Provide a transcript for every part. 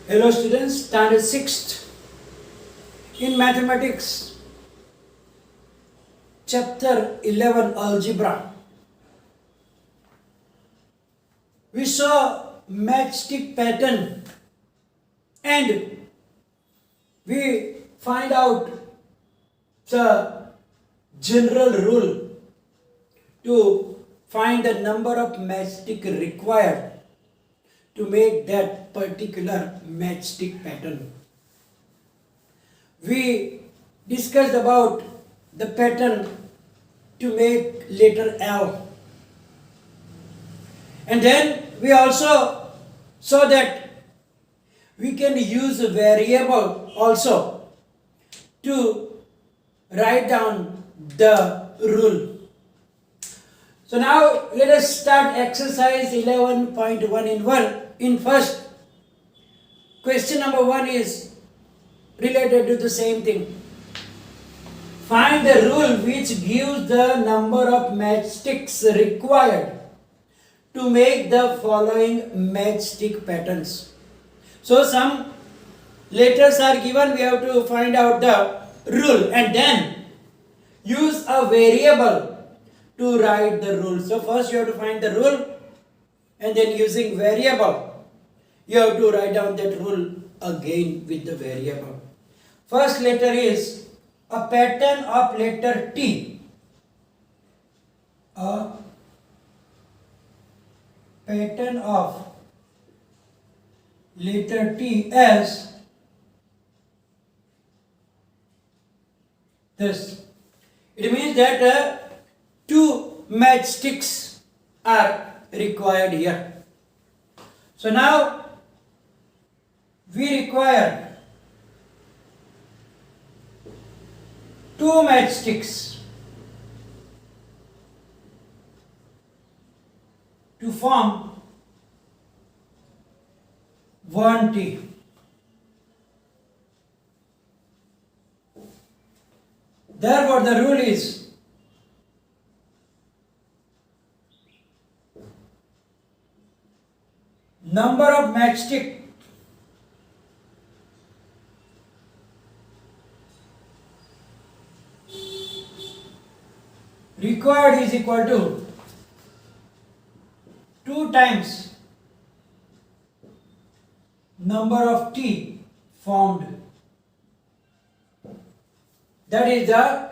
Hello students, standard 6th in mathematics, chapter 11 algebra. We saw matchstick pattern and we find out the general rule to find the number of matchstick required to make that particular matchstick pattern. We discussed about the pattern to make letter L, and then we also saw that we can use a variable also to write down the rule. So now let us start exercise 11.1 in 1. In first, question number 1 is related to the same thing. Find the rule which gives the number of matchsticks required to make the following matchstick patterns. So some letters are given, we have to find out the rule and then use a variable to write the rule. So first you have to find the rule and then using variable you have to write down that rule again with the variable. First letter is a pattern of letter T. A pattern of letter T as this. It means that two matchsticks are required here. So now we require two matchsticks to form one T. Therefore, the rule is number of matchstick required is equal to 2 times number of T formed. That is the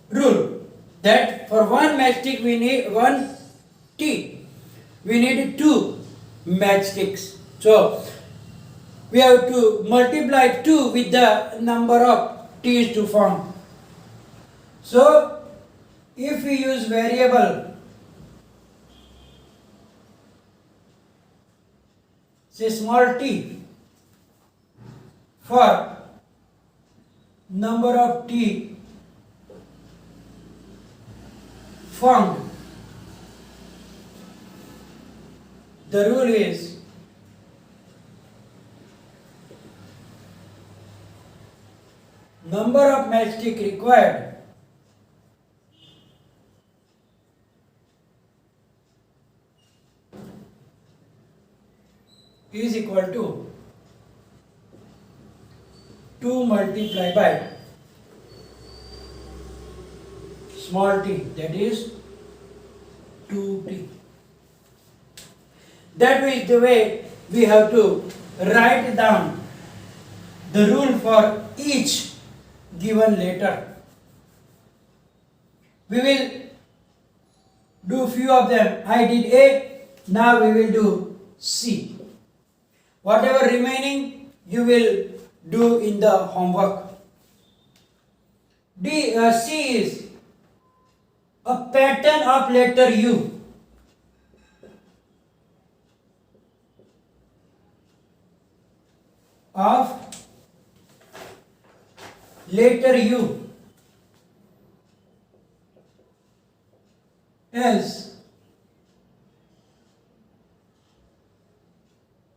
rule, that for one matchstick we need one T, we need two matchsticks. So we have to multiply 2 with the number of T's to form. So if we use variable, say small t, for number of T formed, the rule is number of matchstick required is equal to 2 multiplied by small t, that is 2t. That is the way we have to write down the rule for each given letter. We will do few of them. I did A, now we will do C. Whatever remaining you will do in the homework. C is a pattern of letter U. Of letter U else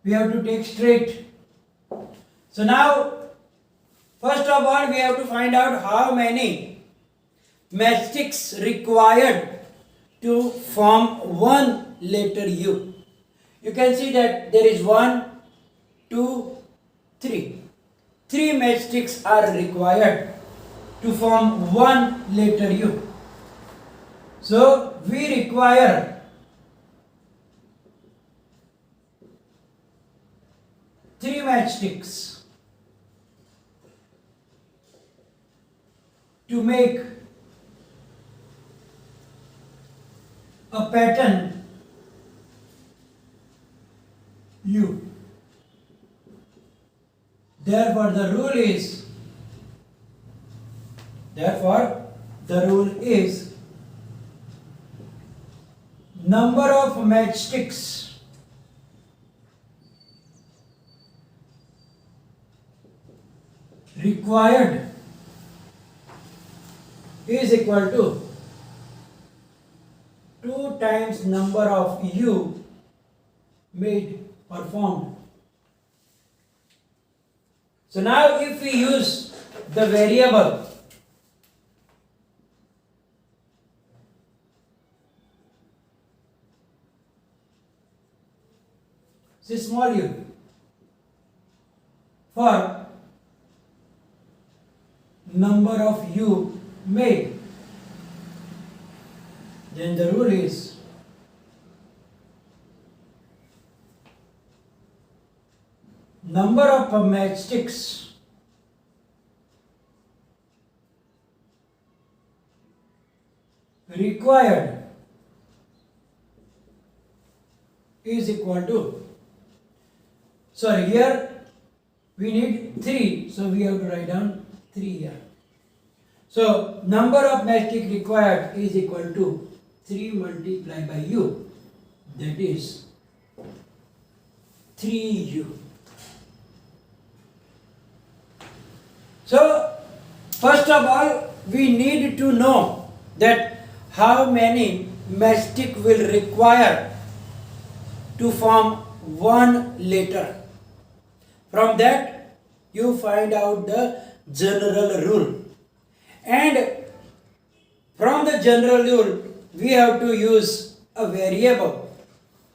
we have to take straight. So now first of all we have to find out how many matchsticks required to form one letter U. You can see that there is 1, 2, 3. 3 matchsticks are required to form one letter U. So we require 3 matchsticks to make a pattern U. Therefore the rule is number of matchsticks required is equal to 2 times number of U made performed. So now if we use the variable say small u for number of U made, then the rule is number of matchsticks required is equal to, sorry, here we need 3, so we have to write down 3 here. So number of matchsticks required is equal to 3 multiplied by U, that is 3U. So first of all we need to know that how many matchsticks will require to form one letter. From that you find out the general rule, and from the general rule we have to use a variable,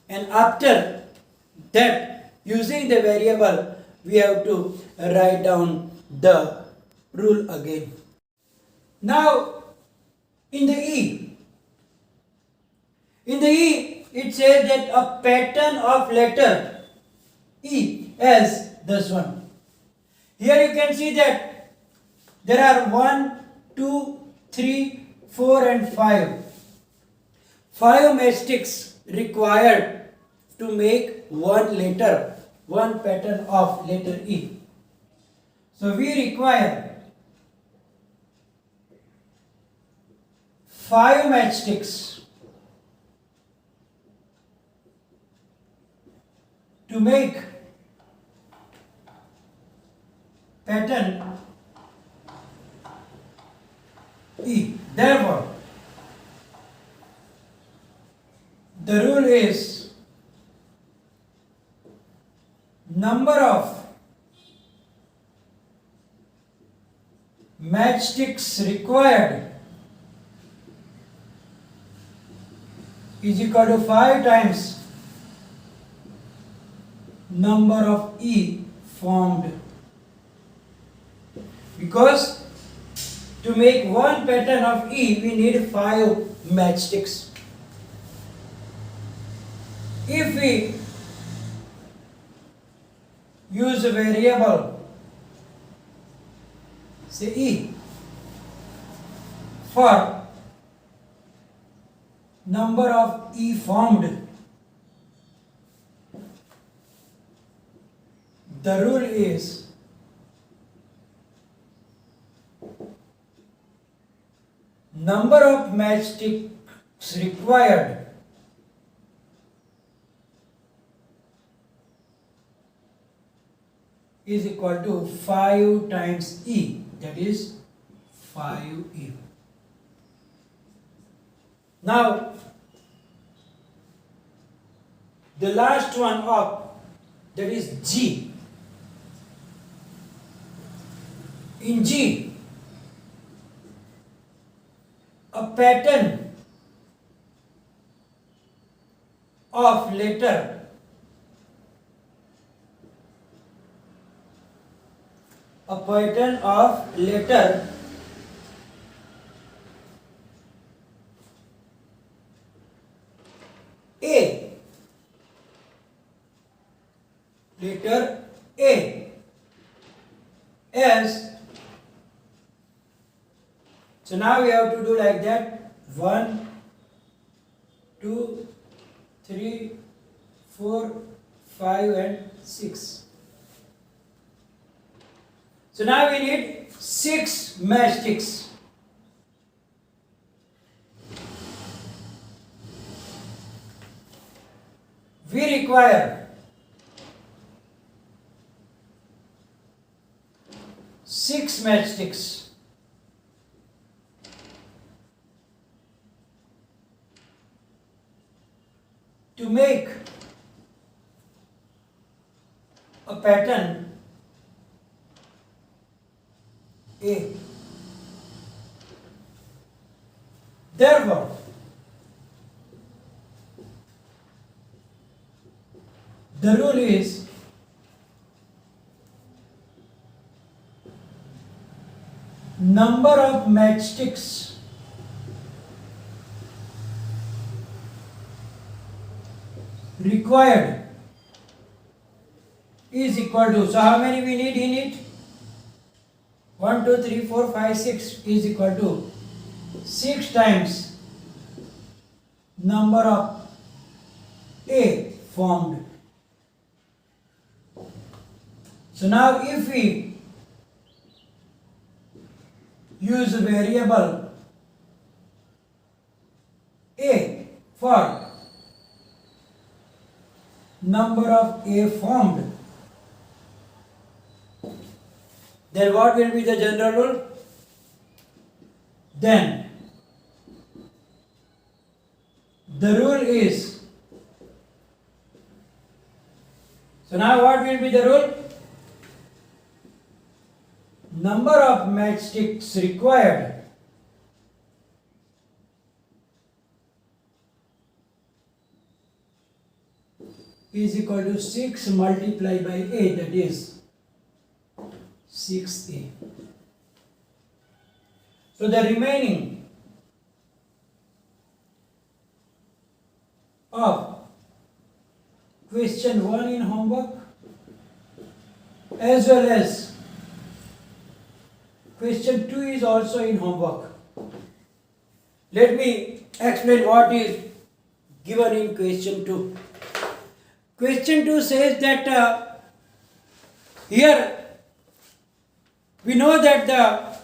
and after that using the variable we have to write down the rule again. Now in the E it says that a pattern of letter E as this one. Here you can see that there are 1, 2, 3, 4 and 5. 5 matchsticks required to make one letter, one pattern of letter E. So we require 5 matchsticks to make pattern E. Therefore, the rule is number of matchsticks required is equal to 5 times number of E formed, because to make one pattern of E we need 5 matchsticks. If we use a variable say E for number of E formed, the rule is number of matchsticks required is equal to 5 times E, that is 5E. Now the last one up, that is G. In G, a pattern of letter a pattern of letter A. Letter A. As. So now we have to do like that. 1, 2, 3, 4, 5 and 6. So now we need 6 matchsticks. We require 6 matchsticks. To make a pattern A. Therefore, the rule is number of matchsticks required is equal to, so how many we need in it? 1, 2, 3, 4, 5, 6 is equal to 6 times number of A formed. So now if we use a variable A for number of A formed, then what will be the general rule? Then the rule is, so now what will be the rule? Number of matchsticks required is equal to 6 multiplied by A, that is 6A. So the remaining of question 1 in homework as well as question 2 is also in homework. Let me explain what is given in question 2. Question 2 says that here we know that the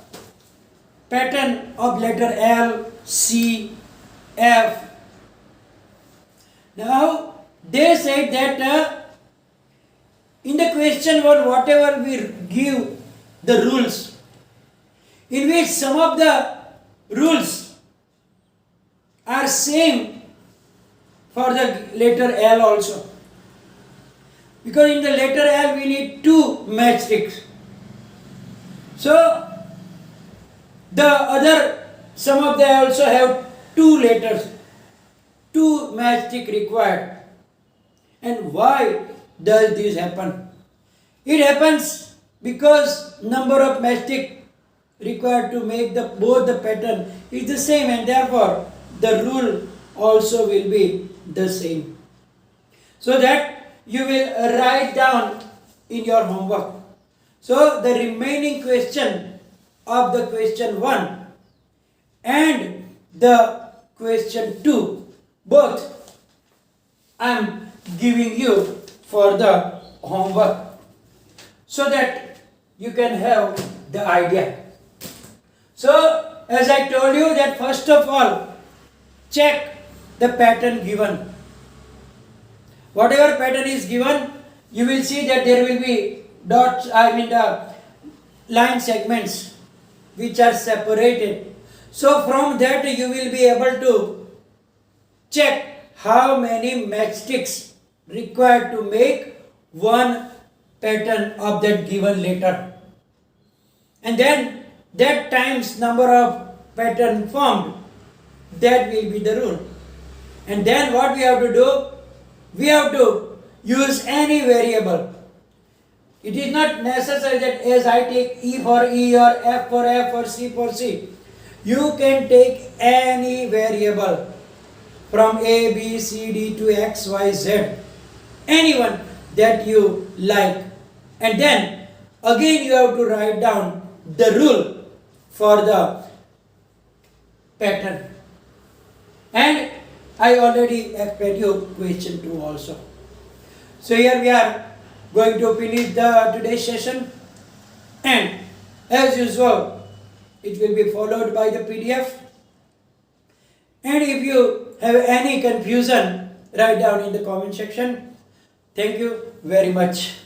pattern of letter L, C, F. Now they said that in the question 1 whatever we give the rules, in which some of the rules are same for the letter L also. Because in the letter L we need 2 matchsticks. So the other, some of them also have 2 letters, 2 matchstick required. And why does this happen? It happens because number of matchstick required to make the both the pattern is the same, and therefore the rule also will be the same. So that you will write down in your homework. So the remaining question of the question 1 and the question 2, both I am giving you for the homework so that you can have the idea. So as I told you that first of all check the pattern given. Whatever pattern is given, you will see that there will be dots, the line segments which are separated. So from that you will be able to check how many matchsticks required to make one pattern of that given letter. And then that times number of pattern formed, that will be the rule. And then what we have to do? We have to use any variable. It is not necessary that as I take E for E or F for F or C for C. You can take any variable from A, B, C, D to X, Y, Z. Anyone that you like. And then again you have to write down the rule for the pattern. And I already explained you question 2 also. So here we are going to finish the today's session, and as usual it will be followed by the PDF. And if you have any confusion, write down in the comment section. Thank you very much.